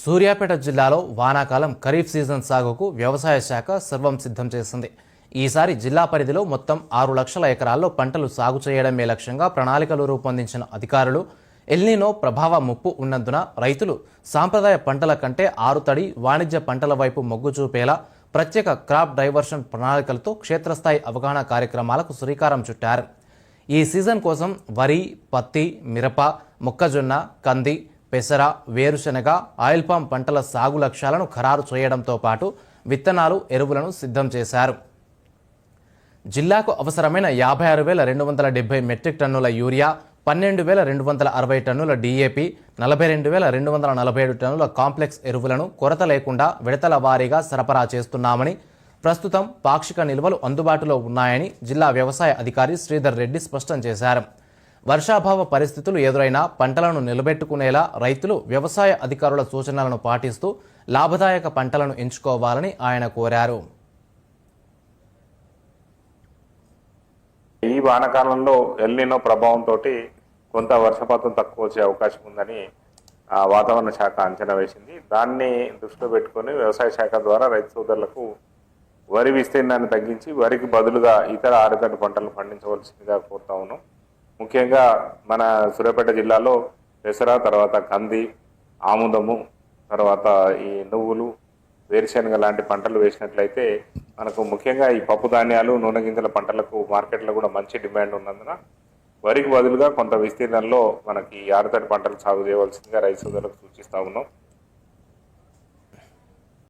సూర్యాపేట జిల్లాలో వానాకాలం ఖరీఫ్ సీజన్ సాగుకు వ్యవసాయ శాఖ సర్వం సిద్ధం చేసింది. ఈసారి జిల్లా పరిధిలో మొత్తం 6 లక్షల ఎకరాల్లో పంటలు సాగు చేయడమే లక్ష్యంగా ప్రణాళికలు రూపొందించిన అధికారులు ఎల్నినో ప్రభావ ముప్పు ఉన్నందున రైతులు సాంప్రదాయ పంటల కంటే ఆరుతడి వాణిజ్య పంటల వైపు మొగ్గు చూపేలా ప్రత్యేక క్రాప్ డైవర్షన్ ప్రణాళికలతో క్షేత్రస్థాయి అవగాహన కార్యక్రమాలకు శ్రీకారం చుట్టారు. ఈ సీజన్ కోసం వరి, పత్తి, మిరప, మొక్కజొన్న, కంది, పెసర, వేరుశెనగ, ఆయిల్ పామ్ పంటల సాగు లక్ష్యాలను ఖరారు చేయడంతో పాటు విత్తనాలు, ఎరువులను సిద్ధం చేశారు. జిల్లాకు అవసరమైన 56,270 మెట్రిక్ టన్నుల యూరియా, 12,260 టన్నుల డీఏపీ, 42,247 టన్నుల కాంప్లెక్స్ ఎరువులను కొరత లేకుండా విడతల వారీగా సరఫరా చేస్తున్నామని, ప్రస్తుతం పాక్షిక నిల్వలు అందుబాటులో ఉన్నాయని జిల్లా వ్యవసాయ అధికారి శ్రీధర్ రెడ్డి స్పష్టం చేశారు. వర్షాభావ పరిస్థితులు ఎదురైనా పంటలను నిలబెట్టుకునేలా రైతులు వ్యవసాయ అధికారుల సూచనలను పాటిస్తూ లాభదాయక పంటలను ఎంచుకోవాలని ఆయన కోరారు. ఈ వానాకాలంలో ఎల్నినో ప్రభావంతో కొంత వర్షపాతం తక్కువ వచ్చే అవకాశం ఉందని వాతావరణ శాఖ అంచనా వేసింది. దాన్ని దృష్టిలో పెట్టుకుని వ్యవసాయ శాఖ ద్వారా రైతు సోదరులకు వరి విస్తీర్ణాన్ని తగ్గించి వరికి బదులుగా ఇతర ఆరుతడి పంటలు పండించవలసిందిగా కోరుతా ఉన్నాం. ముఖ్యంగా మన సూర్యాపేట జిల్లాలో పెసర, తర్వాత కంది, ఆముదము, తర్వాత ఈ నువ్వులు, వేరుశెనగ లాంటి పంటలు వేసినట్లయితే మనకు ముఖ్యంగా ఈ పప్పు ధాన్యాలు, నూనె గింజల పంటలకు మార్కెట్లో కూడా మంచి డిమాండ్ ఉన్నందున వరికి బదులుగా కొంత విస్తీర్ణంలో మనకి ఆరుతడి పంటలు సాగు చేయవలసిందిగా రైతు సోదరులకు సూచిస్తా ఉన్నాం.